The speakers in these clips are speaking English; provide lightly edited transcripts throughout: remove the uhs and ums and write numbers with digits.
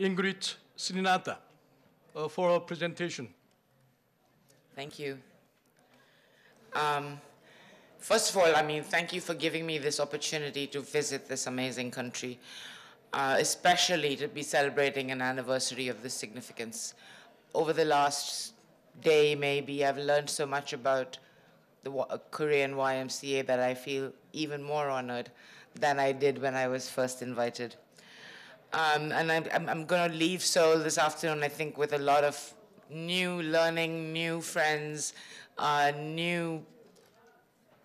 Ingrid Srinatha for her presentation. Thank you. First of all, thank you for giving me this opportunity to visit this amazing country, especially to be celebrating an anniversary of this significance. Over the last day, maybe, I've learned so much about the Korean YMCA that I feel even more honored than I did when I was first invited. And I'm going to leave Seoul this afternoon, I think, with a lot of new learning, new friends, new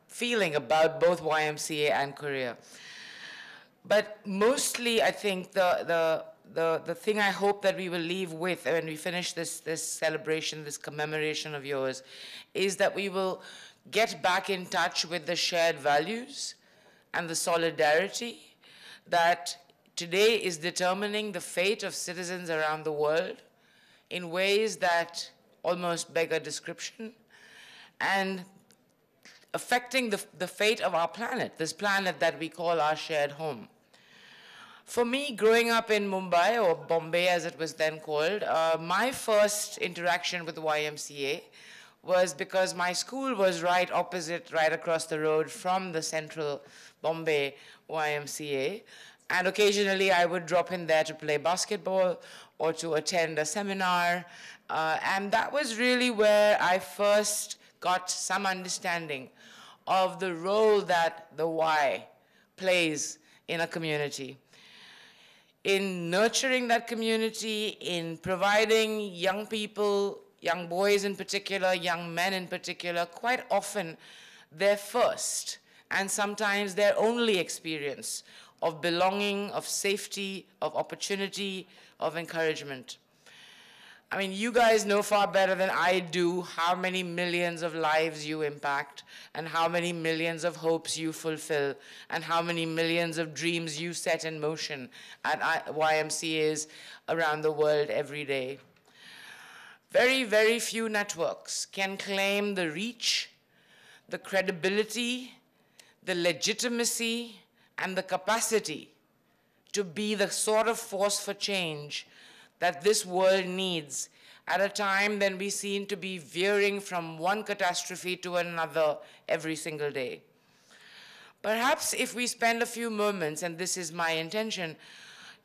feeling about both YMCA and Korea. But mostly, I think the thing I hope that we will leave with when we finish this celebration, this commemoration of yours, is that we will get back in touch with the shared values and the solidarity that today is determining the fate of citizens around the world in ways that almost beg a description, and affecting the fate of our planet, this planet that we call our shared home. For me, growing up in Mumbai, or Bombay as it was then called, my first interaction with the YMCA was because my school was right opposite, right across the road from the central Bombay YMCA. And occasionally I would drop in there to play basketball or to attend a seminar. And that was really where I first got some understanding of the role that the Y plays in a community, in nurturing that community, in providing young people, young boys in particular, young men in particular, quite often their first and sometimes their only experience of belonging, of safety, of opportunity, of encouragement. I mean, you guys know far better than I do how many millions of lives you impact, and how many millions of hopes you fulfill, and how many millions of dreams you set in motion at YMCAs around the world every day. Very, very few networks can claim the reach, the credibility, the legitimacy, and the capacity to be the sort of force for change that this world needs at a time when we seem to be veering from one catastrophe to another every single day. Perhaps if we spend a few moments, and this is my intention,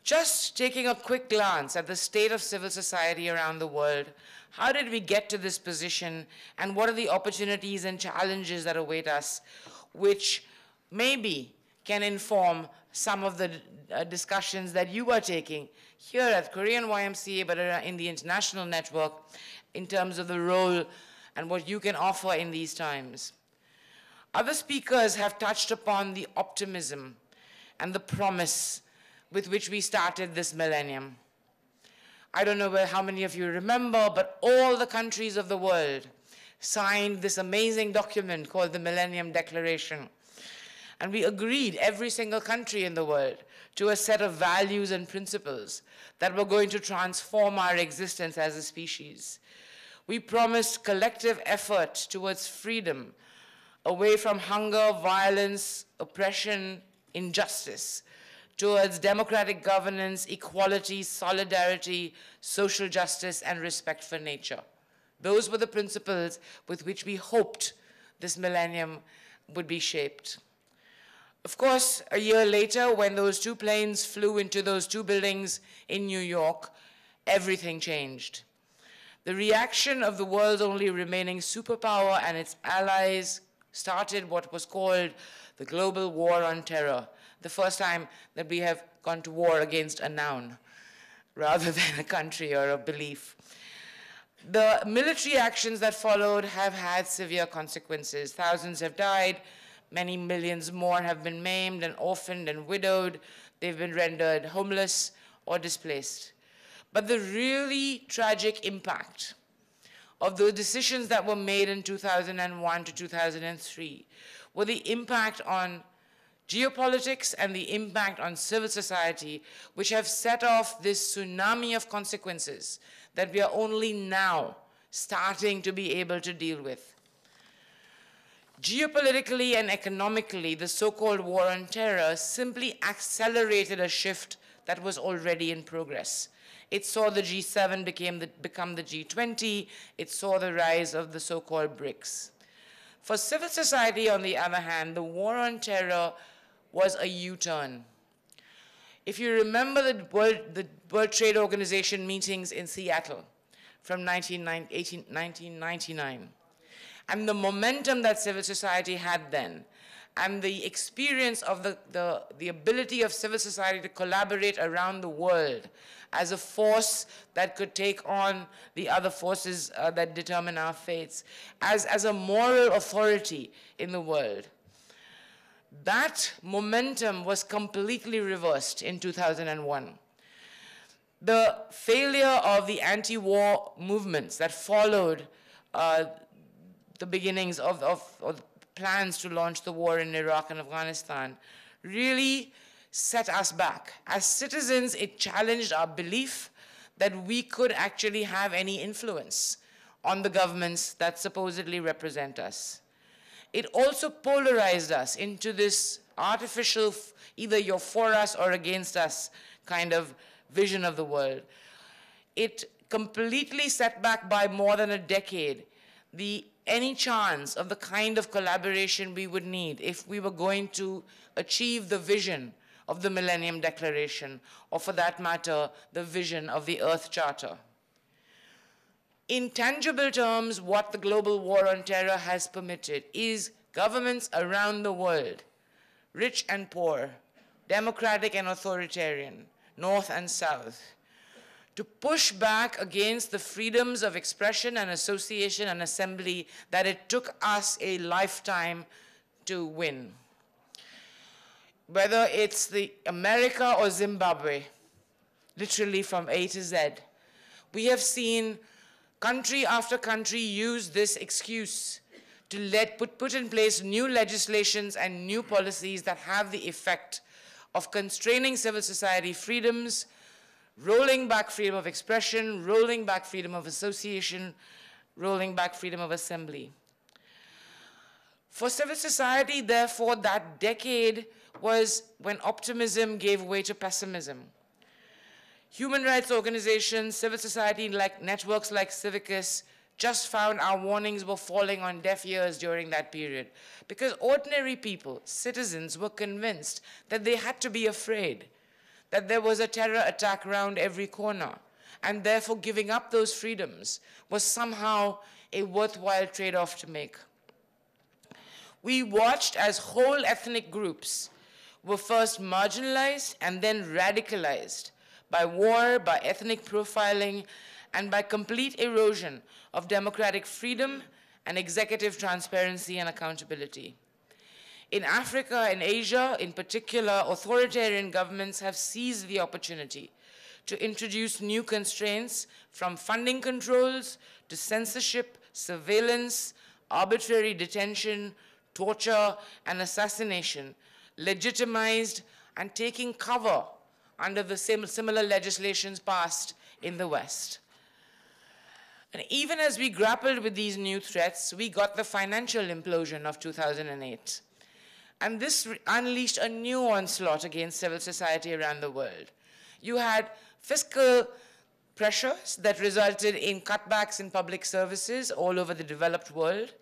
just taking a quick glance at the state of civil society around the world, how did we get to this position, and what are the opportunities and challenges that await us, which maybe can inform some of the discussions that you are taking here at Korean YMCA, but in the international network, in terms of the role and what you can offer in these times. Other speakers have touched upon the optimism and the promise with which we started this millennium. I don't know how many of you remember, but all the countries of the world signed this amazing document called the Millennium Declaration. And we agreed, every single country in the world, to a set of values and principles that were going to transform our existence as a species. We promised collective effort towards freedom, away from hunger, violence, oppression, injustice, towards democratic governance, equality, solidarity, social justice, and respect for nature. Those were the principles with which we hoped this millennium would be shaped. Of course, a year later, when those two planes flew into those two buildings in New York, everything changed. The reaction of the world's only remaining superpower and its allies started what was called the global war on terror, the first time that we have gone to war against a noun rather than a country or a belief. The military actions that followed have had severe consequences. Thousands have died. Many millions more have been maimed and orphaned and widowed. They've been rendered homeless or displaced. But the really tragic impact of the decisions that were made in 2001 to 2003 were the impact on geopolitics and the impact on civil society, which have set off this tsunami of consequences that we are only now starting to be able to deal with. Geopolitically and economically, the so-called war on terror simply accelerated a shift that was already in progress. It saw the G7 become the G20. It saw the rise of the so-called BRICS. For civil society, on the other hand, the war on terror was a U-turn. If you remember the World Trade Organization meetings in Seattle from 1999, and the momentum that civil society had then, and the experience of the ability of civil society to collaborate around the world as a force that could take on the other forces that determine our fates, as a moral authority in the world. That momentum was completely reversed in 2001. The failure of the anti-war movements that followed the beginnings of plans to launch the war in Iraq and Afghanistan really set us back. As citizens, it challenged our belief that we could actually have any influence on the governments that supposedly represent us. It also polarized us into this artificial, either you're for us or against us kind of vision of the world. It completely set back by more than a decade any chance of the kind of collaboration we would need if we were going to achieve the vision of the Millennium Declaration, or for that matter, the vision of the Earth Charter. In tangible terms, what the global war on terror has permitted is governments around the world, rich and poor, democratic and authoritarian, north and south, to push back against the freedoms of expression and association and assembly that it took us a lifetime to win. Whether it's America or Zimbabwe, literally from A to Z, we have seen country after country use this excuse to put in place new legislations and new policies that have the effect of constraining civil society freedoms, rolling back freedom of expression, rolling back freedom of association, rolling back freedom of assembly. For civil society, therefore, that decade was when optimism gave way to pessimism. Human rights organizations, civil society networks like Civicus just found our warnings were falling on deaf ears during that period, because ordinary people, citizens, were convinced that they had to be afraid, that there was a terror attack around every corner, and therefore giving up those freedoms was somehow a worthwhile trade-off to make. We watched as whole ethnic groups were first marginalized and then radicalized by war, by ethnic profiling, and by complete erosion of democratic freedom and executive transparency and accountability. In Africa and Asia, in particular, authoritarian governments have seized the opportunity to introduce new constraints, from funding controls to censorship, surveillance, arbitrary detention, torture, and assassination, legitimized and taking cover under the similar legislations passed in the West. And even as we grappled with these new threats, we got the financial implosion of 2008. And this unleashed a new onslaught against civil society around the world. You had fiscal pressures that resulted in cutbacks in public services all over the developed world.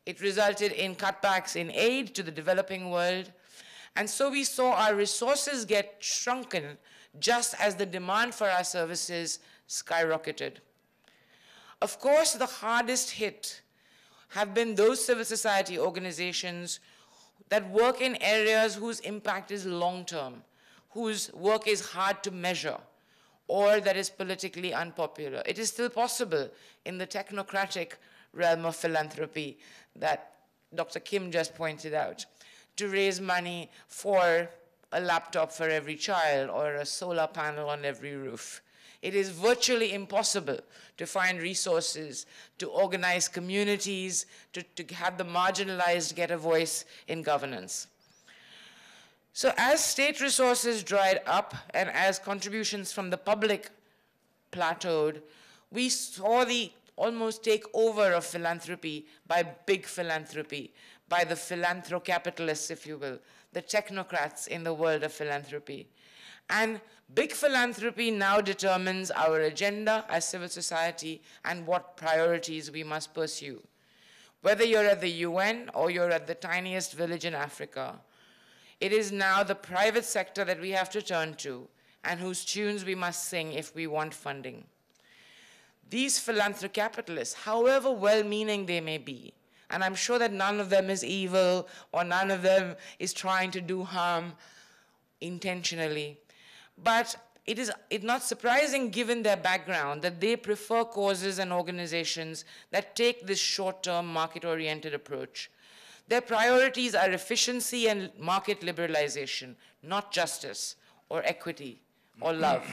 It resulted in cutbacks in aid to the developing world. And so we saw our resources get shrunken just as the demand for our services skyrocketed. Of course, the hardest hit have been those civil society organizations that work in areas whose impact is long-term, whose work is hard to measure, or that is politically unpopular. It is still possible in the technocratic realm of philanthropy that Dr. Kim just pointed out, to raise money for a laptop for every child or a solar panel on every roof. It is virtually impossible to find resources, to organize communities, to have the marginalized get a voice in governance. So as state resources dried up and as contributions from the public plateaued, we saw the almost takeover of philanthropy by big philanthropy, by the philanthrocapitalists, if you will, the technocrats in the world of philanthropy. And big philanthropy now determines our agenda as civil society and what priorities we must pursue. Whether you're at the UN or you're at the tiniest village in Africa, it is now the private sector that we have to turn to and whose tunes we must sing if we want funding. These philanthrocapitalists, however well-meaning they may be, and I'm sure that none of them is evil or none of them is trying to do harm intentionally, but it's not surprising given their background that they prefer causes and organizations that take this short-term market-oriented approach. Their priorities are efficiency and market liberalization, not justice or equity or love.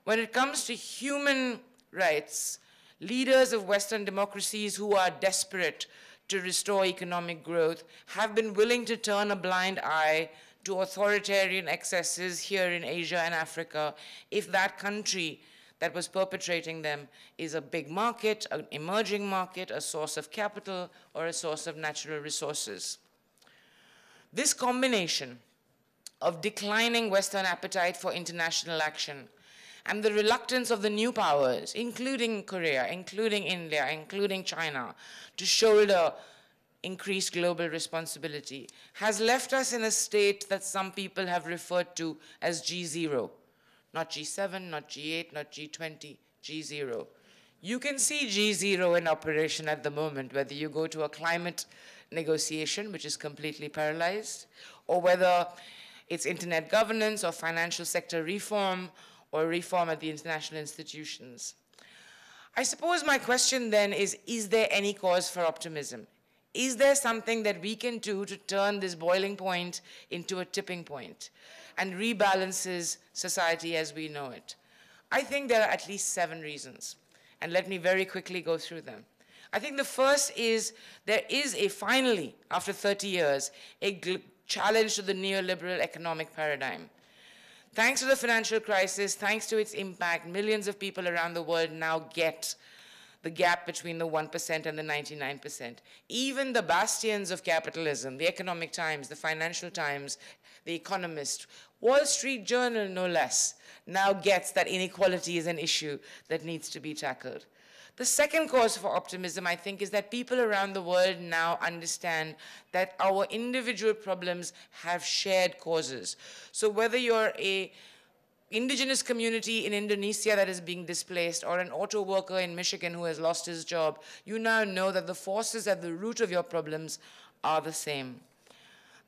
When it comes to human rights, leaders of Western democracies who are desperate to restore economic growth have been willing to turn a blind eye to authoritarian excesses here in Asia and Africa if that country that was perpetrating them is a big market, an emerging market, a source of capital, or a source of natural resources. This combination of declining Western appetite for international action and the reluctance of the new powers, including Korea, including India, including China, to shoulder increased global responsibility, has left us in a state that some people have referred to as G0. Not G7, not G8, not G20, G0. You can see G0 in operation at the moment, whether you go to a climate negotiation, which is completely paralyzed, or whether it's internet governance or financial sector reform or reform at the international institutions. I suppose my question then is there any cause for optimism? Is there something that we can do to turn this boiling point into a tipping point and rebalances society as we know it? I think there are at least 7 reasons, and let me very quickly go through them. I think the first is there is finally, after 30 years, a challenge to the neoliberal economic paradigm. Thanks to the financial crisis, thanks to its impact, millions of people around the world now get the gap between the 1% and the 99%. Even the bastions of capitalism, the Economic Times, the Financial Times, the Economist, Wall Street Journal no less, now gets that inequality is an issue that needs to be tackled. The second cause for optimism, I think, is that people around the world now understand that our individual problems have shared causes. So whether you're an indigenous community in Indonesia that is being displaced or an auto worker in Michigan who has lost his job, you now know that the forces at the root of your problems are the same.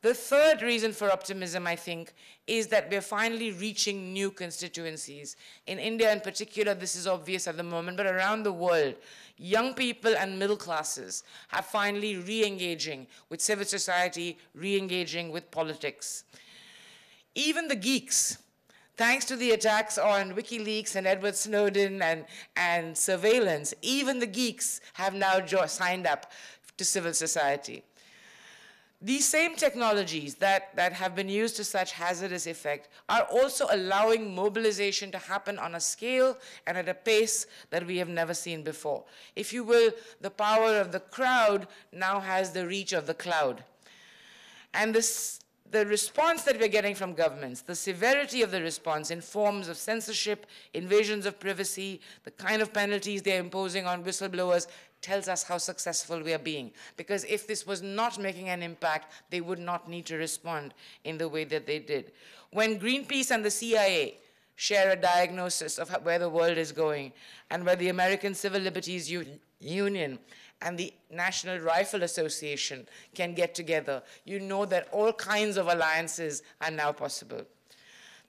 The third reason for optimism, I think, is that we're finally reaching new constituencies. In India in particular, this is obvious at the moment, but around the world, young people and middle classes are finally re-engaging with civil society, re-engaging with politics. Even the geeks, thanks to the attacks on WikiLeaks and Edward Snowden and surveillance, even the geeks have now signed up to civil society. These same technologies that have been used to such hazardous effect are also allowing mobilization to happen on a scale and at a pace that we have never seen before. If you will, the power of the crowd now has the reach of the cloud. And the response that we're getting from governments, the severity of the response in forms of censorship, invasions of privacy, the kind of penalties they're imposing on whistleblowers, tells us how successful we are being. Because if this was not making an impact, they would not need to respond in the way that they did. When Greenpeace and the CIA share a diagnosis of where the world is going, and where the American Civil Liberties Union and the National Rifle Association can get together, you know that all kinds of alliances are now possible.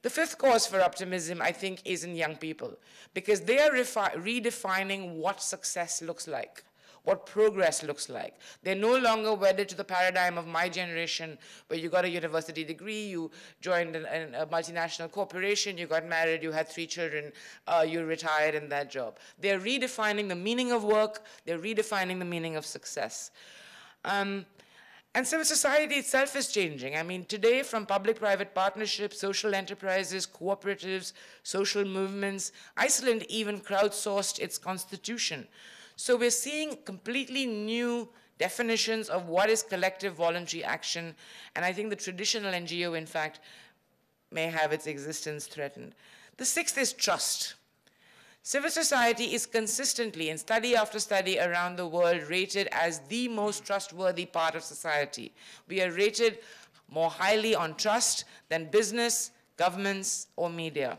The fifth cause for optimism, I think, is in young people, because they are redefining what success looks like, what progress looks like. They're no longer wedded to the paradigm of my generation, where you got a university degree, you joined a multinational corporation, you got married, you had 3 children, you retired in that job. They're redefining the meaning of work, they're redefining the meaning of success. And civil society itself is changing. I mean, today, from public-private partnerships, social enterprises, cooperatives, social movements, Iceland even crowdsourced its constitution. So we're seeing completely new definitions of what is collective voluntary action. And I think the traditional NGO, in fact, may have its existence threatened. The sixth is trust. Civil society is consistently, in study after study around the world, rated as the most trustworthy part of society. We are rated more highly on trust than business, governments, or media.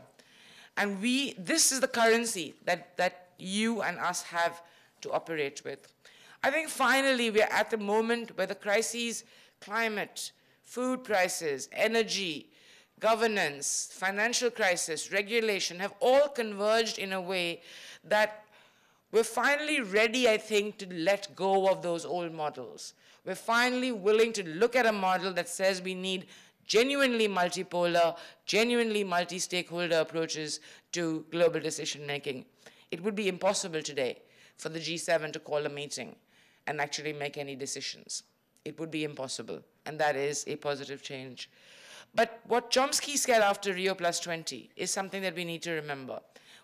And this is the currency that you and us have to operate with. I think finally we are at the moment where the crises, climate, food prices, energy, governance, financial crisis, regulation have all converged in a way that we're finally ready, I think, to let go of those old models. We're finally willing to look at a model that says we need genuinely multipolar, genuinely multi-stakeholder approaches to global decision-making. It would be impossible today for the G7 to call a meeting and actually make any decisions. It would be impossible, and that is a positive change. But what Chomsky said after Rio +20 is something that we need to remember.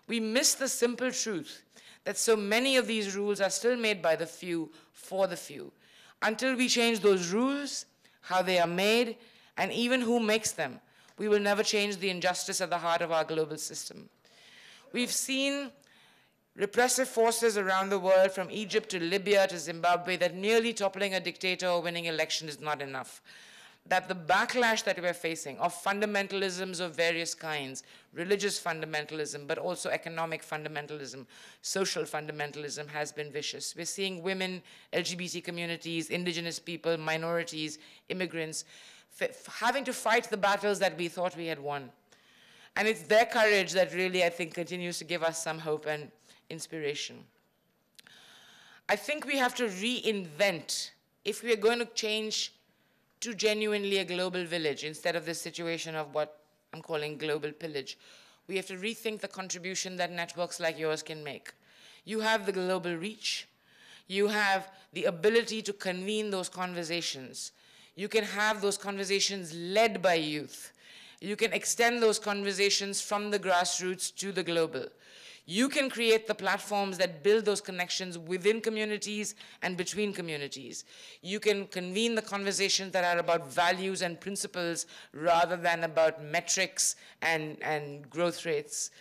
We miss the simple truth that so many of these rules are still made by the few for the few. Until we change those rules, how they are made, and even who makes them, we will never change the injustice at the heart of our global system. We've seen repressive forces around the world, from Egypt to Libya to Zimbabwe, that merely toppling a dictator or winning election is not enough. That the backlash that we're facing of fundamentalisms of various kinds, religious fundamentalism, but also economic fundamentalism, social fundamentalism, has been vicious. We're seeing women, LGBT communities, indigenous people, minorities, immigrants, having to fight the battles that we thought we had won. And it's their courage that really, I think, continues to give us some hope and inspiration. I think we have to reinvent, if we are going to change to genuinely a global village instead of this situation of what I'm calling global pillage. We have to rethink the contribution that networks like yours can make. You have the global reach. You have the ability to convene those conversations. You can have those conversations led by youth. You can extend those conversations from the grassroots to the global. You can create the platforms that build those connections within communities and between communities. You can convene the conversations that are about values and principles rather than about metrics and growth rates.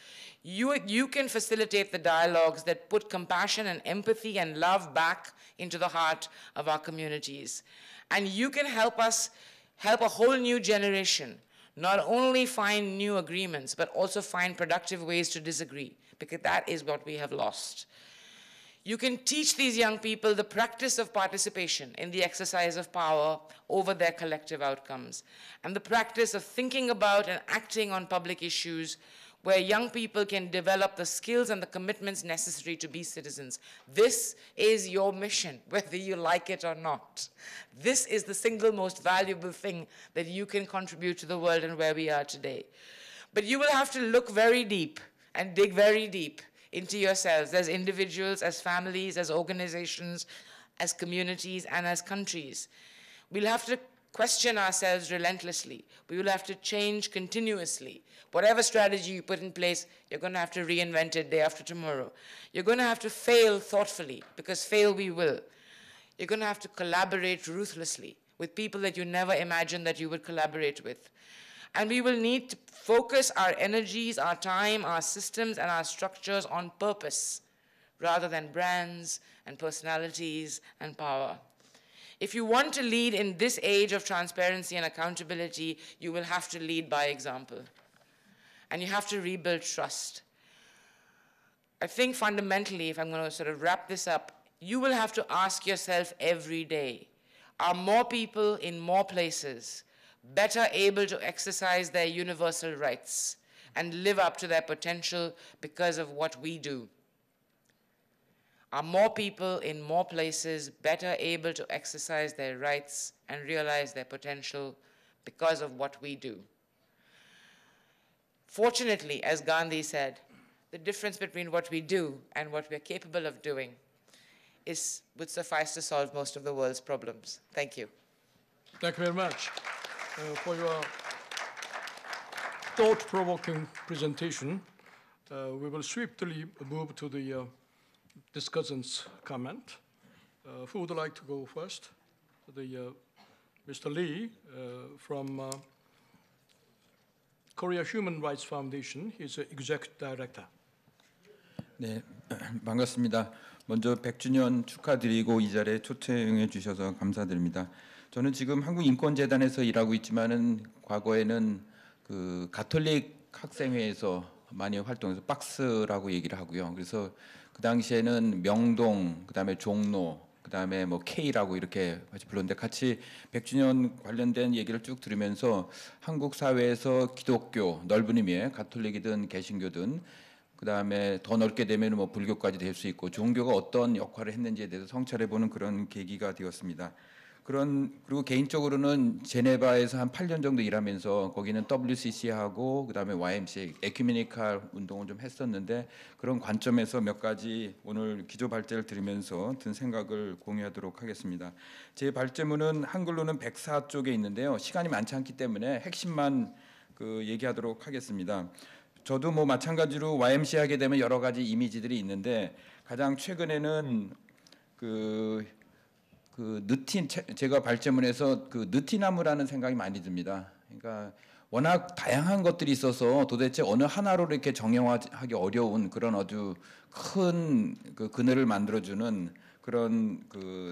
You can facilitate the dialogues that put compassion and empathy and love back into the heart of our communities. And you can help us help a whole new generation not only find new agreements, but also find productive ways to disagree, because that is what we have lost. You can teach these young people the practice of participation in the exercise of power over their collective outcomes, and the practice of thinking about and acting on public issues where young people can develop the skills and the commitments necessary to be citizens. This is your mission, whether you like it or not. This is the single most valuable thing that you can contribute to the world and where we are today. But you will have to look very deep and dig very deep into yourselves as individuals, as families, as organizations, as communities, and as countries. We'll have to question ourselves relentlessly. We will have to change continuously. Whatever strategy you put in place, you're going to have to reinvent it day after tomorrow. You're going to have to fail thoughtfully, because fail we will. You're going to have to collaborate ruthlessly with people that you never imagined that you would collaborate with. And we will need to focus our energies, our time, our systems, and our structures on purpose, rather than brands and personalities and power. If you want to lead in this age of transparency and accountability, you will have to lead by example. And you have to rebuild trust. I think fundamentally, if I'm going to sort of wrap this up, you will have to ask yourself every day, are more people in more places better able to exercise their universal rights and live up to their potential because of what we do? Are more people in more places better able to exercise their rights and realize their potential because of what we do? Fortunately, as Gandhi said, the difference between what we do and what we're capable of doing would suffice to solve most of the world's problems. Thank you. Thank you very much for your thought-provoking presentation. We will swiftly move to the discussant's comment. Who would like to go first? Mr. Lee from Korea Human Rights Foundation. He's an executive director. 네, 반갑습니다. 먼저 100주년 축하드리고 이 자리에 초청해 주셔서 감사드립니다. 저는 지금 한국인권재단에서 일하고 있지만은 과거에는 그 가톨릭 학생회에서 많이 활동해서 박스라고 얘기를 하고요. 그래서 그 당시에는 명동, 그다음에 종로, 그다음에 뭐 K라고 이렇게 같이 불렀는데 같이 100주년 관련된 얘기를 쭉 들으면서 한국 사회에서 기독교 넓은 의미의 가톨릭이든 개신교든 그다음에 더 넓게 되면 뭐 불교까지 될 수 있고 종교가 어떤 역할을 했는지에 대해서 성찰해 보는 그런 계기가 되었습니다. 그리고 개인적으로는 제네바에서 한 8년 정도 일하면서 거기는 WCC하고 그다음에 YMCA 에큐메니칼 운동을 좀 했었는데 그런 관점에서 몇 가지 오늘 기조 발제를 들으면서 든 생각을 공유하도록 하겠습니다. 제 발제문은 한글로는 104쪽에 있는데요. 시간이 많지 않기 때문에 핵심만 얘기하도록 하겠습니다. 저도 뭐 마찬가지로 YMCA 하게 되면 여러 가지 이미지들이 있는데 가장 최근에는 제가 발제문에서 느티나무라는 생각이 많이 듭니다. 그러니까 워낙 다양한 것들이 있어서 도대체 어느 하나로 이렇게 정형화하기 어려운 그런 아주 큰 그늘을 만들어주는 그런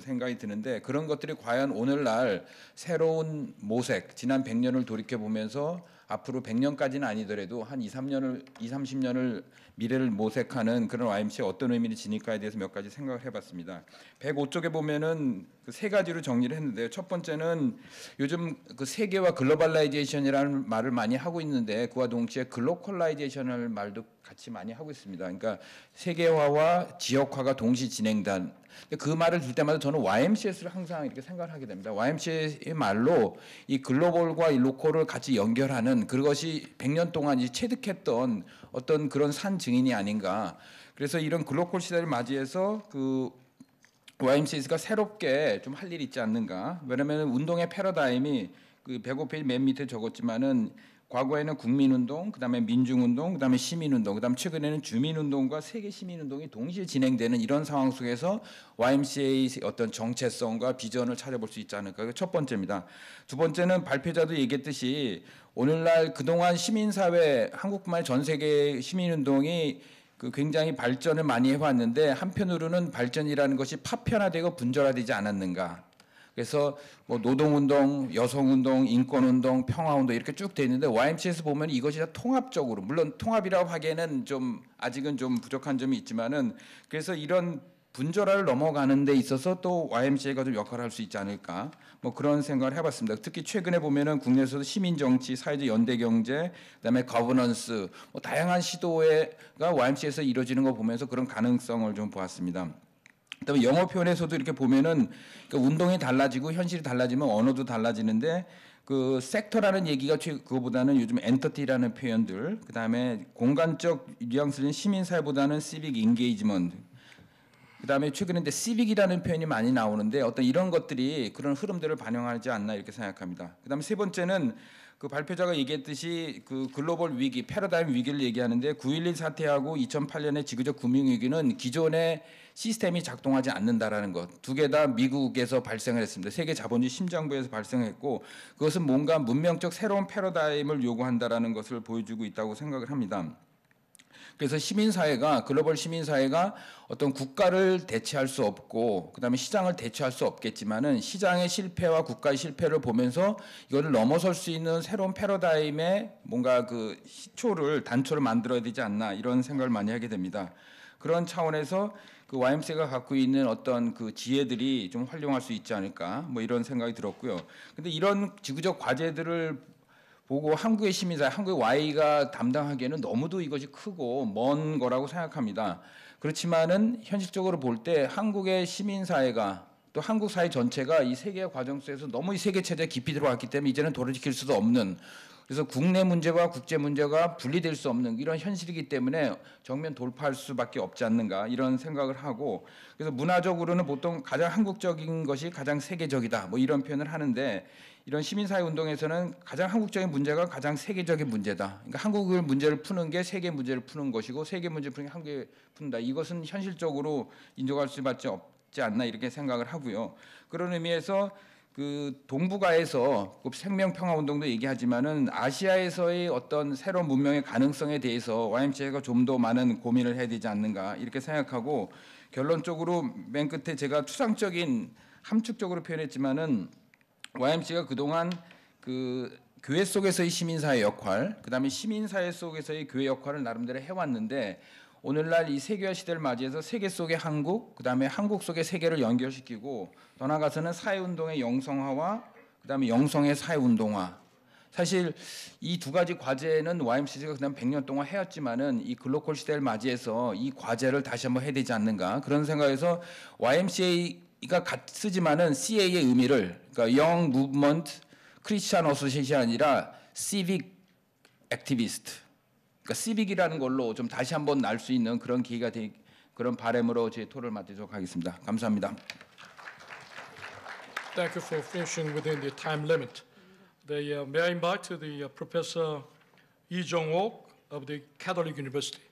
생각이 드는데 그런 것들이 과연 오늘날 새로운 모색, 지난 100년을 돌이켜 보면서 앞으로 100년까지는 아니더라도 한 2, 30년을 미래를 모색하는 그런 YMCA 어떤 의미를 지닐까에 대해서 몇 가지 생각을 해봤습니다. 105쪽에 보면은 세 가지로 정리를 했는데요. 첫 번째는 요즘 세계화 글로벌라이제이션이라는 말을 많이 하고 있는데 그와 동시에 글로컬라이제이션을 말도 같이 많이 하고 있습니다. 그러니까 세계화와 지역화가 동시 진행된 그 말을 들 때마다 저는 YMCA를 항상 이렇게 생각을 하게 됩니다. YMCA의 말로 이 글로벌과 이 로컬을 같이 연결하는 그것이 100년 동안 체득했던 어떤 그런 산 증인이 아닌가. 그래서 이런 글로컬 시대를 맞이해서 YMCA가 새롭게 좀 할 일이 있지 않는가. 왜냐하면 운동의 패러다임이 105페이지 맨 밑에 적었지만은 과거에는 국민운동, 그다음에 민중운동, 그다음에 시민운동, 그다음 최근에는 주민운동과 세계 시민운동이 동시에 진행되는 이런 상황 속에서 YMCA의 어떤 정체성과 비전을 찾아볼 수 있지 않을까. 첫 번째입니다. 두 번째는 발표자도 얘기했듯이 오늘날 그동안 시민사회, 한국뿐만 아니라 전 세계 시민운동이 굉장히 발전을 많이 해왔는데 한편으로는 발전이라는 것이 파편화되고 분절화되지 않았는가. 그래서 뭐 노동운동, 여성운동, 인권운동, 평화운동 이렇게 쭉 돼 있는데 YMCA에서 보면 이것이 다 통합적으로 물론 통합이라고 하기에는 좀 아직은 좀 부족한 점이 있지만은 그래서 이런 분절화를 넘어가는 데 있어서 또 YMCA가 좀 역할을 할 수 있지 않을까 뭐 그런 생각을 해봤습니다. 특히 최근에 보면은 국내에서도 시민정치, 사회적 연대경제, 그다음에 거버넌스 뭐 다양한 시도가 YMCA에서 이루어지는 거 보면서 그런 가능성을 좀 보았습니다. 그다음에 영어 표현에서도 이렇게 보면은 그러니까 운동이 달라지고 현실이 달라지면 언어도 달라지는데 그 섹터라는 얘기가 그거보다는 요즘 엔터티라는 표현들 그다음에 공간적 뉘앙스는 시민사회보다는 시빅 인게이지먼트 그다음에 최근에 시빅이라는 표현이 많이 나오는데 어떤 이런 것들이 그런 흐름들을 반영하지 않나 이렇게 생각합니다. 그다음에 세 번째는 발표자가 얘기했듯이 글로벌 위기, 패러다임 위기를 얘기하는데 9.11 사태하고 2008년의 지구적 금융위기는 기존의 시스템이 작동하지 않는다라는 것. 두 개 다 미국에서 발생을 했습니다. 세계 자본주의 심장부에서 발생했고 그것은 뭔가 문명적 새로운 패러다임을 요구한다라는 것을 보여주고 있다고 생각을 합니다. 그래서 시민사회가 글로벌 시민사회가 어떤 국가를 대체할 수 없고 그다음에 시장을 대체할 수 없겠지만은 시장의 실패와 국가의 실패를 보면서 이거를 넘어설 수 있는 새로운 패러다임의 뭔가 단초를 만들어야 되지 않나 이런 생각을 많이 하게 됩니다. 그런 차원에서 YMCA가 갖고 있는 어떤 지혜들이 좀 활용할 수 있지 않을까 뭐 이런 생각이 들었고요. 근데 이런 지구적 과제들을 보고 한국의 시민사회, 한국의 Y가 담당하기에는 너무도 이것이 크고 먼 거라고 생각합니다. 그렇지만은 현실적으로 볼 때 한국의 시민사회가 또 한국 사회 전체가 이 세계 과정 속에서 너무 이 세계 체제에 깊이 들어왔기 때문에 이제는 돌이킬 수도 없는 그래서 국내 문제와 국제 문제가 분리될 수 없는 이런 현실이기 때문에 정면 돌파할 수밖에 없지 않는가 이런 생각을 하고 그래서 문화적으로는 보통 가장 한국적인 것이 가장 세계적이다 뭐 이런 표현을 하는데 이런 시민사회 운동에서는 가장 한국적인 문제가 가장 세계적인 문제다. 그러니까 한국의 문제를 푸는 게 세계 문제를 푸는 것이고 세계 문제를 푸는 게 한국에 푼다. 이것은 현실적으로 인정할 수밖에 없지 않나 이렇게 생각을 하고요. 그런 의미에서 그 동북아에서 그 생명평화운동도 얘기하지만은 아시아에서의 어떤 새로운 문명의 가능성에 대해서 YMCA가 좀 더 많은 고민을 해야 되지 않는가 이렇게 생각하고 결론적으로 맨 끝에 제가 추상적인 함축적으로 표현했지만은 YMCA가 그동안 그 교회 속에서의 시민사회 역할, 그다음에 시민사회 속에서의 교회 역할을 나름대로 해왔는데 오늘날 이 세계화 시대를 맞이해서 세계 속의 한국, 그다음에 한국 속의 세계를 연결시키고 더 나아가서는 사회운동의 영성화와 그다음에 영성의 사회운동화. 사실 이 두 가지 과제는 YMCA가 그다음 100년 동안 해왔지만은 이 글로컬 시대를 맞이해서 이 과제를 다시 한번 해야 되지 않는가 그런 생각에서 YMCA가 쓰지만은 CA의 의미를 그러니까 Young Movement Christian Association이 아니라 Civic Activist. 그러니까 시빅이라는 걸로 좀 다시 한번 날 수 있는 그런 기회가 그런 바람으로 제 토론을 마치도록 하겠습니다. 감사합니다. Thank you for finishing within the time limit. May I invite the Professor Lee Jong-ok of the Catholic University.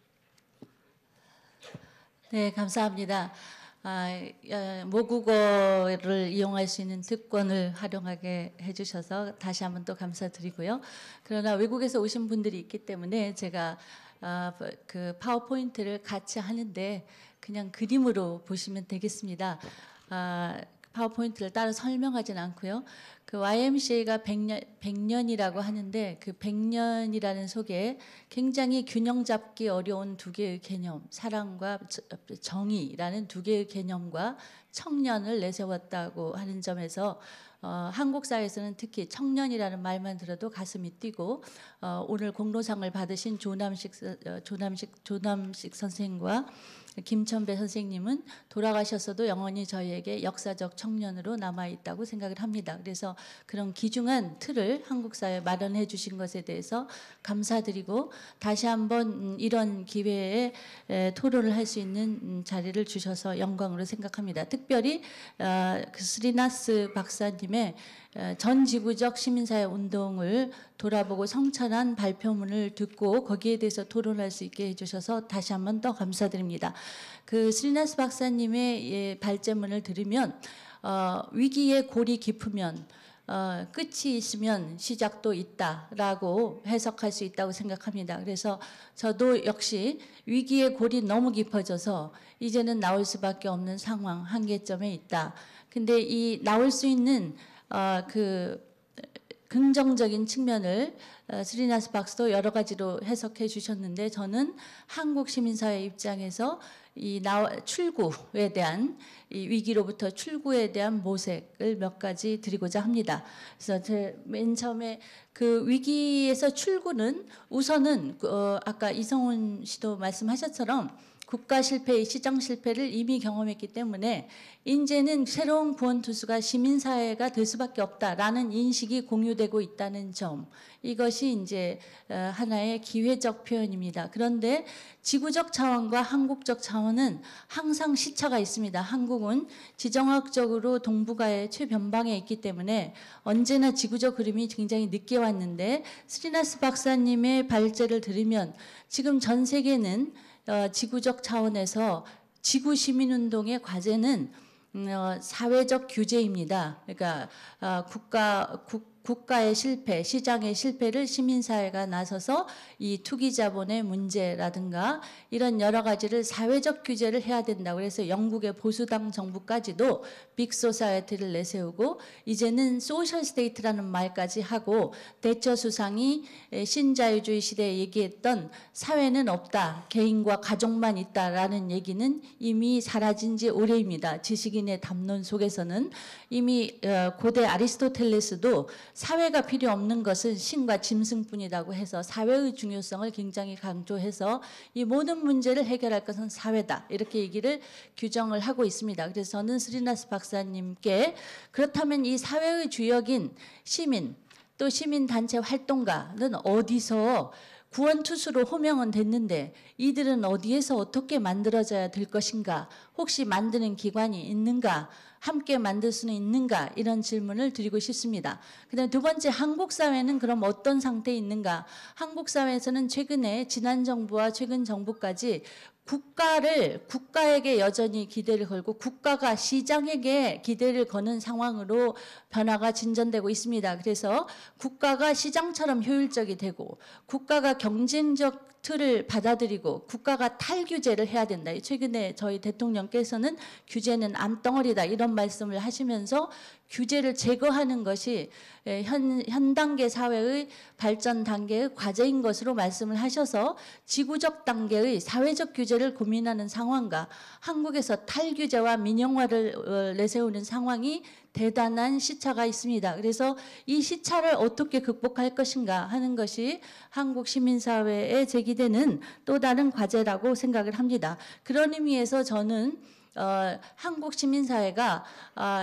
네, 감사합니다. 모국어를 이용할 수 있는 특권을 활용하게 해주셔서 다시 한번 또 감사드리고요. 그러나 외국에서 오신 분들이 있기 때문에 제가 그 파워포인트를 같이 하는데 그냥 그림으로 보시면 되겠습니다. 파워포인트를 따로 설명하진 않고요. 그 YMCA가 100년이라고 하는데 그 100년이라는 속에 굉장히 균형 잡기 어려운 두 개의 개념, 사랑과 정의라는 두 개의 개념과 청년을 내세웠다고 하는 점에서 한국 사회에서는 특히 청년이라는 말만 들어도 가슴이 뛰고 오늘 공로상을 받으신 조남식 선생과 김천배 선생님은 돌아가셨어도 영원히 저희에게 역사적 청년으로 남아있다고 생각을 합니다. 그래서 그런 귀중한 틀을 한국 사회에 마련해 주신 것에 대해서 감사드리고 다시 한번 이런 기회에 토론을 할 수 있는 자리를 주셔서 영광으로 생각합니다. 특별히 그 스리나스 박사님의 전 지구적 시민사회 운동을 돌아보고 성찰한 발표문을 듣고 거기에 대해서 토론할 수 있게 해주셔서 다시 한번 더 감사드립니다. 그 스리나스 박사님의 발제문을 들으면 위기의 골이 깊으면 끝이 있으면 시작도 있다라고 해석할 수 있다고 생각합니다. 그래서 저도 역시 위기의 골이 너무 깊어져서 이제는 나올 수밖에 없는 상황, 한계점에 있다. 근데 이 나올 수 있는 그 긍정적인 측면을 스리나스 박사도 여러 가지로 해석해 주셨는데 저는 한국 시민사회 입장에서 이 출구에 대한 이 위기로부터 출구에 대한 모색을 몇 가지 드리고자 합니다. 그래서 제 맨 처음에 그 위기에서 출구는 우선은 아까 이성훈 씨도 말씀하셨처럼 국가 실패의 시정 실패를 이미 경험했기 때문에 이제는 새로운 구원투수가 시민사회가 될 수밖에 없다라는 인식이 공유되고 있다는 점, 이것이 이제 하나의 기회적 표현입니다. 그런데 지구적 차원과 한국적 차원은 항상 시차가 있습니다. 한국은 지정학적으로 동북아의 최변방에 있기 때문에 언제나 지구적 흐름이 굉장히 늦게 왔는데 스리나스 박사님의 발제를 들으면 지금 전 세계는 지구적 차원에서 지구 시민운동의 과제는 사회적 규제입니다. 그러니까 국가의 실패, 시장의 실패를 시민사회가 나서서 이 투기자본의 문제라든가 이런 여러 가지를 사회적 규제를 해야 된다고 그래서 영국의 보수당 정부까지도 빅소사이어티를 내세우고 이제는 소셜 스테이트라는 말까지 하고 대처 수상이 신자유주의 시대에 얘기했던 사회는 없다, 개인과 가족만 있다라는 얘기는 이미 사라진 지 오래입니다. 지식인의 담론 속에서는 이미 고대 아리스토텔레스도 사회가 필요 없는 것은 신과 짐승뿐이라고 해서 사회의 중요성을 굉장히 강조해서 이 모든 문제를 해결할 것은 사회다, 이렇게 얘기를 규정을 하고 있습니다. 그래서 저는 스리나스 박사님께 그렇다면 이 사회의 주역인 시민 또 시민단체 활동가는 어디서 구원투수로 호명은 됐는데 이들은 어디에서 어떻게 만들어져야 될 것인가, 혹시 만드는 기관이 있는가, 함께 만들 수는 있는가 이런 질문을 드리고 싶습니다. 그다음에 두 번째, 한국 사회는 그럼 어떤 상태에 있는가? 한국 사회에서는 최근에 지난 정부와 최근 정부까지 국가에게 여전히 기대를 걸고 국가가 시장에게 기대를 거는 상황으로 변화가 진전되고 있습니다. 그래서 국가가 시장처럼 효율적이 되고 국가가 경쟁적 틀을 받아들이고 국가가 탈규제를 해야 된다. 최근에 저희 대통령께서는 규제는 암덩어리다 이런 말씀을 하시면서 규제를 제거하는 것이 현 단계 사회의 발전 단계의 과제인 것으로 말씀을 하셔서 지구적 단계의 사회적 규제를 고민하는 상황과 한국에서 탈규제와 민영화를 내세우는 상황이 대단한 시차가 있습니다. 그래서 이 시차를 어떻게 극복할 것인가 하는 것이 한국 시민사회에 제기되는 또 다른 과제라고 생각을 합니다. 그런 의미에서 저는 한국 시민사회가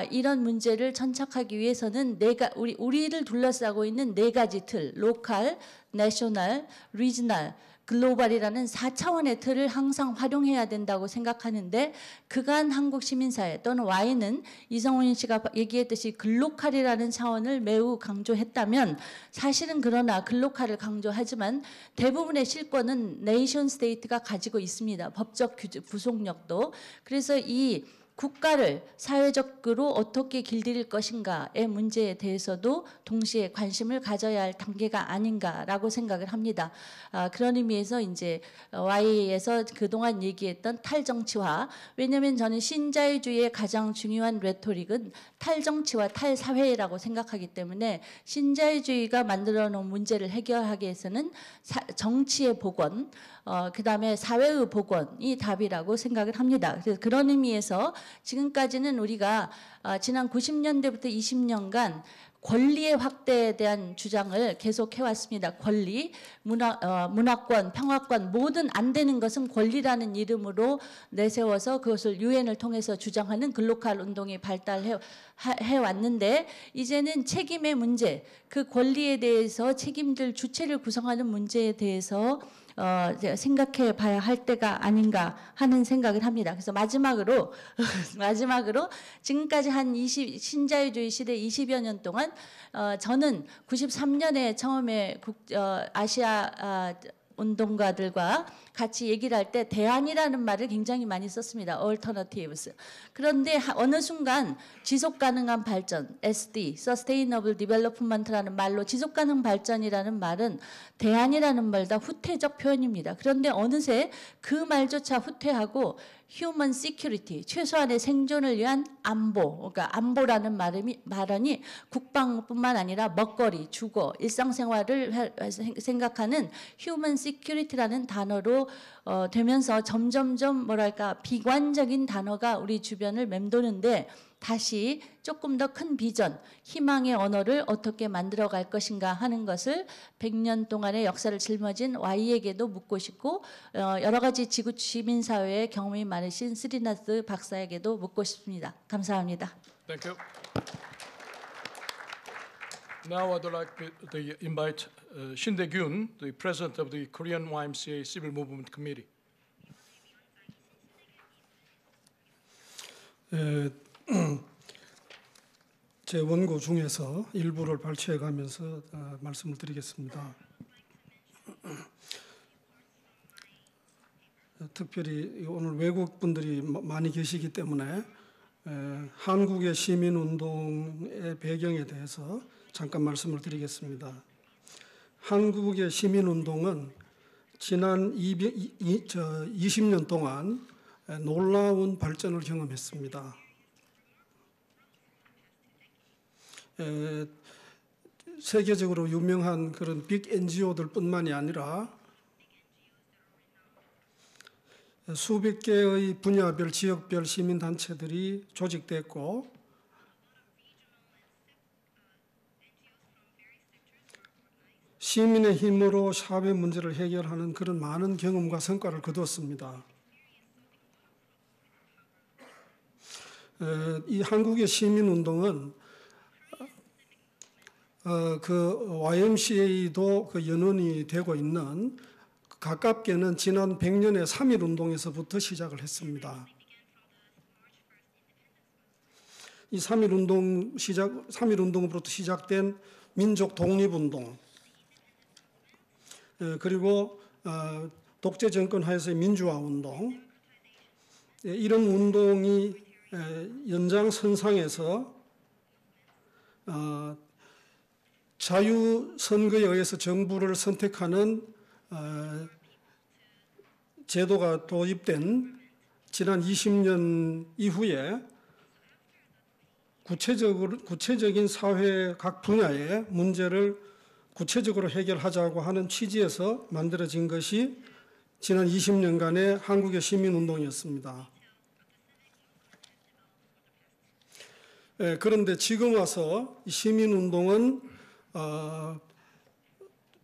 이런 문제를 천착하기 위해서는 우리를 둘러싸고 있는 네 가지 틀, 로컬, 내셔널, 리지널, 글로벌이라는 4차원의 틀을 항상 활용해야 된다고 생각하는데 그간 한국 시민사회 또는 Y는 이성훈 씨가 얘기했듯이 글로컬이라는 차원을 매우 강조했다면 사실은 그러나 글로컬을 강조하지만 대부분의 실권은 네이션 스테이트가 가지고 있습니다. 법적 구속력도. 그래서 이 국가를 사회적으로 어떻게 길들일 것인가의 문제에 대해서도 동시에 관심을 가져야 할 단계가 아닌가라고 생각을 합니다. 그런 의미에서 이제 Y에서 그동안 얘기했던 탈정치화, 왜냐하면 저는 신자유주의의 가장 중요한 레토릭은 탈정치와 탈사회라고 생각하기 때문에 신자유주의가 만들어 놓은 문제를 해결하기 위해서는 정치의 복원, 그다음에 사회의 복원이 답이라고 생각을 합니다. 그래서 그런 의미에서 지금까지는 우리가 지난 90년대부터 20년간 권리의 확대에 대한 주장을 계속 해왔습니다. 권리, 문화권, 평화권 모든 안 되는 것은 권리라는 이름으로 내세워서 그것을 유엔을 통해서 주장하는 글로컬 운동이 발달해 왔는데 이제는 책임의 문제, 그 권리에 대해서 책임질 주체를 구성하는 문제에 대해서 생각해 봐야 할 때가 아닌가 하는 생각을 합니다. 그래서 마지막으로 지금까지 한 신자유주의 시대 20여 년 동안 저는 93년에 처음에 아시아 운동가들과 같이 얘기를 할 때 대안이라는 말을 굉장히 많이 썼습니다. alternatives. 그런데 어느 순간 지속가능한 발전, SD, Sustainable Development라는 말로 지속가능 발전이라는 말은 대안이라는 말보다 후퇴적 표현입니다. 그런데 어느새 그 말조차 후퇴하고 human security, 최소한의 생존을 위한 안보, 그러니까 안보라는 말이 국방뿐만 아니라 먹거리, 주거, 일상생활을 생각하는 human security라는 단어로 되면서 점점점 뭐랄까 비관적인 단어가 우리 주변을 맴도는데 다시 조금 더 큰 비전, 희망의 언어를 어떻게 만들어갈 것인가 하는 것을 100년 동안의 역사를 짊어진 Y에게도 묻고 싶고 여러 가지 지구 시민사회에 경험이 많으신 스리나스 박사에게도 묻고 싶습니다. 감사합니다. Thank you. Now I'd like to invite Shin Dae-gyun, the president of the Korean YMCA Civil Movement Committee. 제 원고 중에서 일부를 발췌해 가면서 말씀을 드리겠습니다. 특별히 오늘 외국 분들이 많이 계시기 때문에 한국의 시민운동의 배경에 대해서 잠깐 말씀을 드리겠습니다. 한국의 시민운동은 지난 20년 동안 놀라운 발전을 경험했습니다. 세계적으로 유명한 그런 빅 NGO들뿐만이 아니라 수백 개의 분야별, 지역별 시민단체들이 조직됐고 시민의 힘으로 사회 문제를 해결하는 그런 많은 경험과 성과를 거두었습니다. 이 한국의 시민운동은 그 YMCA도 그 연원이 되고 있는 가깝게는 지난 100년의 3.1 운동에서부터 시작을 했습니다. 이 3.1운동으로부터 시작된 민족 독립운동, 그리고 독재 정권 하에서의 민주화운동, 이런 운동이 연장선상에서 자유선거에 의해서 정부를 선택하는 제도가 도입된 지난 20년 이후에 구체적인 사회 각 분야의 문제를 구체적으로 해결하자고 하는 취지에서 만들어진 것이 지난 20년간의 한국의 시민운동이었습니다. 그런데 지금 와서 시민운동은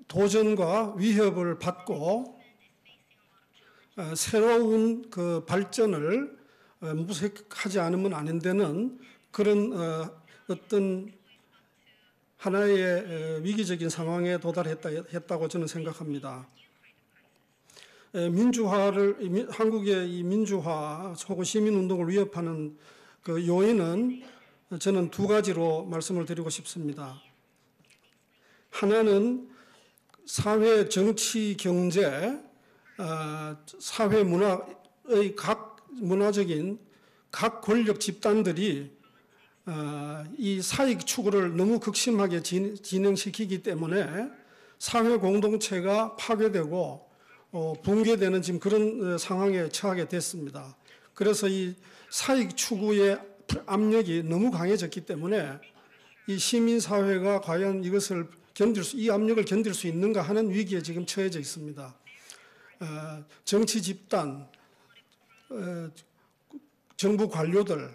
도전과 위협을 받고 새로운 그 발전을 모색하지 않으면 안 되는 그런 어떤 하나의 위기적인 상황에 도달했다고 저는 생각합니다. 한국의 이 민주화 혹은 시민운동을 위협하는 그 요인은 저는 두 가지로 말씀을 드리고 싶습니다. 하나는 사회, 정치, 경제, 사회 문화의 각 문화적인 각 권력 집단들이 이 사익 추구를 너무 극심하게 진행시키기 때문에 사회 공동체가 파괴되고 붕괴되는 지금 그런 상황에 처하게 됐습니다. 그래서 이 사익 추구의 압력이 너무 강해졌기 때문에 이 시민사회가 과연 이 압력을 견딜 수 있는가 하는 위기에 지금 처해져 있습니다. 정치 집단, 정부 관료들,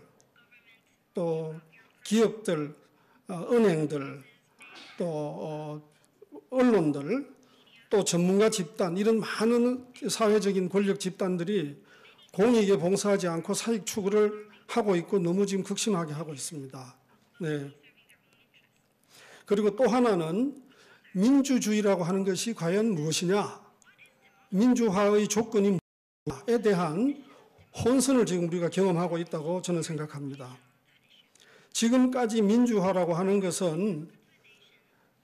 또 기업들, 은행들, 또 언론들, 또 전문가 집단, 이런 많은 사회적인 권력 집단들이 공익에 봉사하지 않고 사익 추구를 하고 있고 너무 지금 극심하게 하고 있습니다. 네. 그리고 또 하나는 민주주의라고 하는 것이 과연 무엇이냐, 민주화의 조건이 무엇이냐에 대한 혼선을 지금 우리가 경험하고 있다고 저는 생각합니다. 지금까지 민주화라고 하는 것은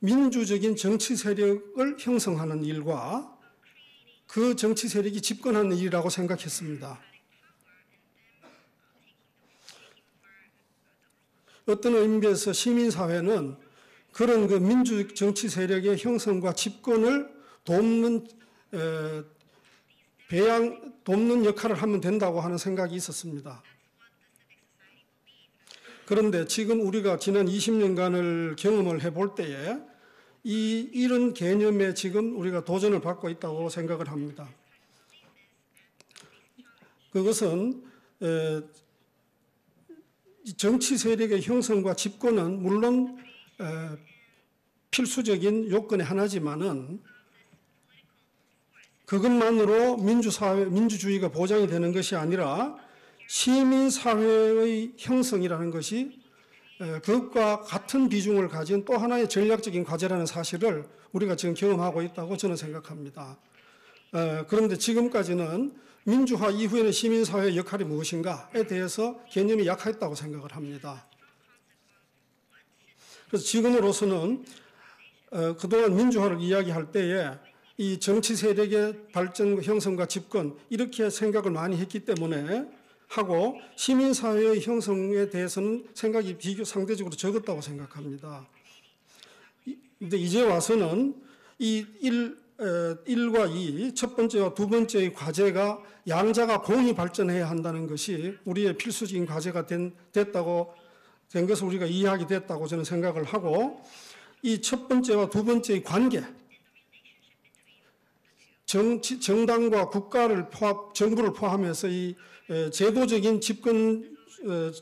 민주적인 정치 세력을 형성하는 일과 그 정치 세력이 집권하는 일이라고 생각했습니다. 어떤 의미에서 시민사회는 그런 그 민주 정치 세력의 형성과 집권을 돕는 역할을 하면 된다고 하는 생각이 있었습니다. 그런데 지금 우리가 지난 20년간을 경험을 해볼 때에 이런 개념에 지금 우리가 도전을 받고 있다고 생각을 합니다. 그것은 정치 세력의 형성과 집권은 물론 필수적인 요건의 하나지만은 그것만으로 민주주의가 보장이 되는 것이 아니라 시민사회의 형성이라는 것이 그것과 같은 비중을 가진 또 하나의 전략적인 과제라는 사실을 우리가 지금 경험하고 있다고 저는 생각합니다. 그런데 지금까지는 민주화 이후에는 시민사회의 역할이 무엇인가에 대해서 개념이 약했다고 생각을 합니다. 그래서 지금으로서는 그동안 민주화를 이야기할 때에 이 정치 세력의 발전, 형성과 집권 이렇게 생각을 많이 했기 때문에 하고 시민사회의 형성에 대해서는 생각이 상대적으로 적었다고 생각합니다. 그런데 이제 와서는 이 1과 2, 첫 번째와 두 번째의 과제가 양자가 공히 발전해야 한다는 것이 우리의 필수적인 과제가 된 것을 우리가 이해하게 됐다고 저는 생각을 하고, 이 첫 번째와 두 번째의 관계, 정당과 정부를 포함해서 이 제도적인 집권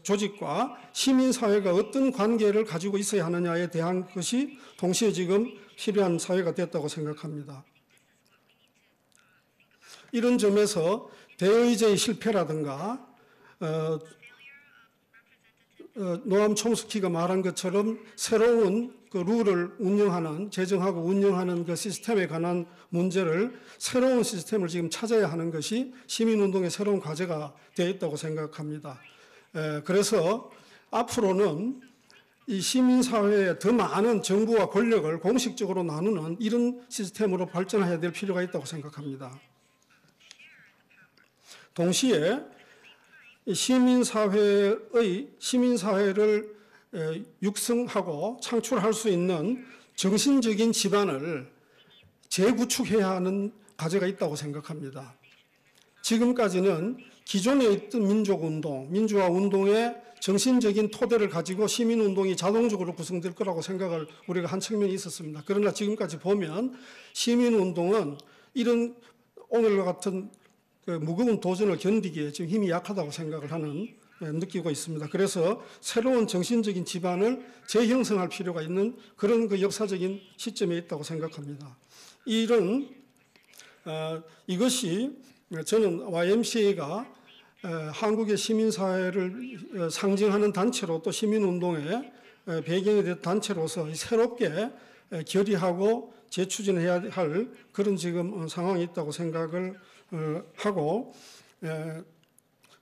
조직과 시민사회가 어떤 관계를 가지고 있어야 하느냐에 대한 것이 동시에 지금 필요한 사회가 됐다고 생각합니다. 이런 점에서 대의제의 실패라든가 노암 촘스키가 말한 것처럼 새로운 그 룰을 제정하고 운영하는 그 시스템에 관한 문제를 새로운 시스템을 지금 찾아야 하는 것이 시민운동의 새로운 과제가 되어 있다고 생각합니다. 그래서 앞으로는 이 시민사회에 더 많은 정부와 권력을 공식적으로 나누는 이런 시스템으로 발전해야 될 필요가 있다고 생각합니다. 동시에 시민사회를 육성하고 창출할 수 있는 정신적인 기반을 재구축해야 하는 과제가 있다고 생각합니다. 지금까지는 기존에 있던 민족운동, 민주화운동의 정신적인 토대를 가지고 시민운동이 자동적으로 구성될 거라고 생각을 우리가 한 측면이 있었습니다. 그러나 지금까지 보면 시민운동은 이런 오늘과 같은 그 무거운 도전을 견디기에 지금 힘이 약하다고 생각을 느끼고 있습니다. 그래서 새로운 정신적인 기반을 재형성할 필요가 있는 그런 그 역사적인 시점에 있다고 생각합니다. 이것이 저는 YMCA가 한국의 시민사회를 상징하는 단체로 또 시민운동의 배경이 된 단체로서 새롭게 결의하고 재추진해야 할 그런 지금 상황이 있다고 생각을 하고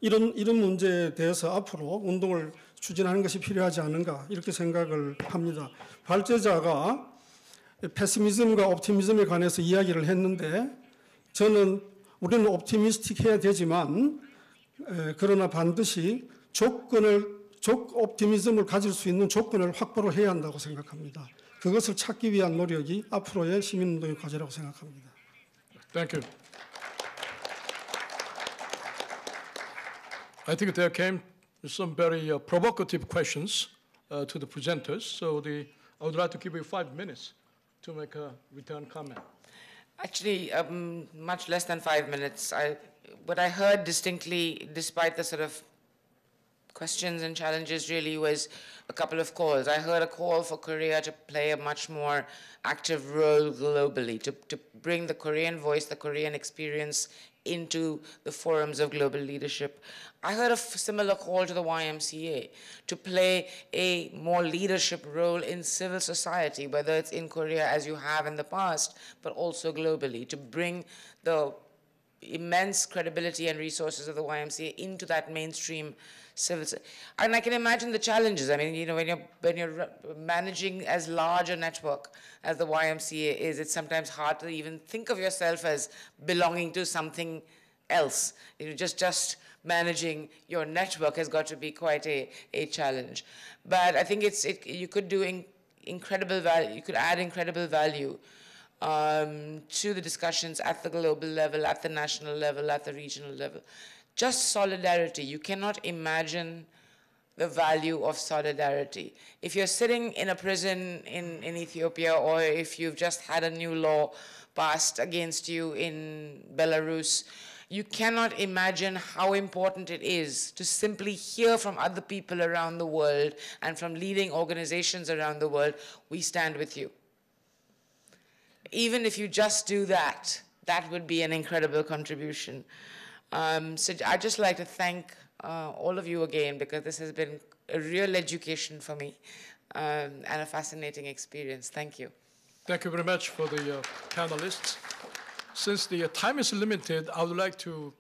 이런 문제에 대해서 앞으로 운동을 추진하는 것이 필요하지 않은가 이렇게 생각을 합니다. 발제자가 패시미즘과 옵티미즘에 관해서 이야기를 했는데 우리는 옵티미스틱해야 되지만 그러나 반드시 옵티미즘을 가질 수 있는 조건을 확보를 해야 한다고 생각합니다. 그것을 찾기 위한 노력이 앞으로의 시민운동의 과제라고 생각합니다. Thank you. I think there came some very provocative questions to the presenters. So I would like to give you 5 minutes to make a return comment. Actually, much less than 5 minutes. What I heard distinctly, despite the sort of questions and challenges, really was a couple of calls. I heard a call for Korea to play a much more active role globally, to bring the Korean voice, the Korean experience into the forums of global leadership. I heard a similar call to the YMCA to play a more leadership role in civil society, whether it's in Korea as you have in the past, but also globally, to bring the immense credibility and resources of the YMCA into that mainstream civil society. And I can imagine the challenges. I mean, when you're managing as large a network as the YMCA is, it's sometimes hard to even think of yourself as belonging to something else. Just managing your network has got to be quite a challenge. But I think you could do incredible value. You could add incredible value to the discussions at the global level, at the national level, at the regional level. Just solidarity. You cannot imagine the value of solidarity. If you're sitting in a prison in Ethiopia, or if you've just had a new law passed against you in Belarus, you cannot imagine how important it is to simply hear from other people around the world and from leading organizations around the world, we stand with you. Even if you just do that, that would be an incredible contribution. So I'd just like to thank all of you again, because this has been a real education for me and a fascinating experience. Thank you. Thank you very much for the panelists. Since the time is limited, I would like to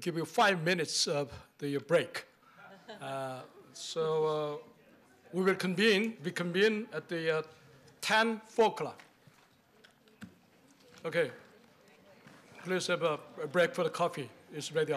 give you 5 minutes of the break. So we will reconvene at the 4 o'clock. Okay, please have a break for the coffee. It's ready.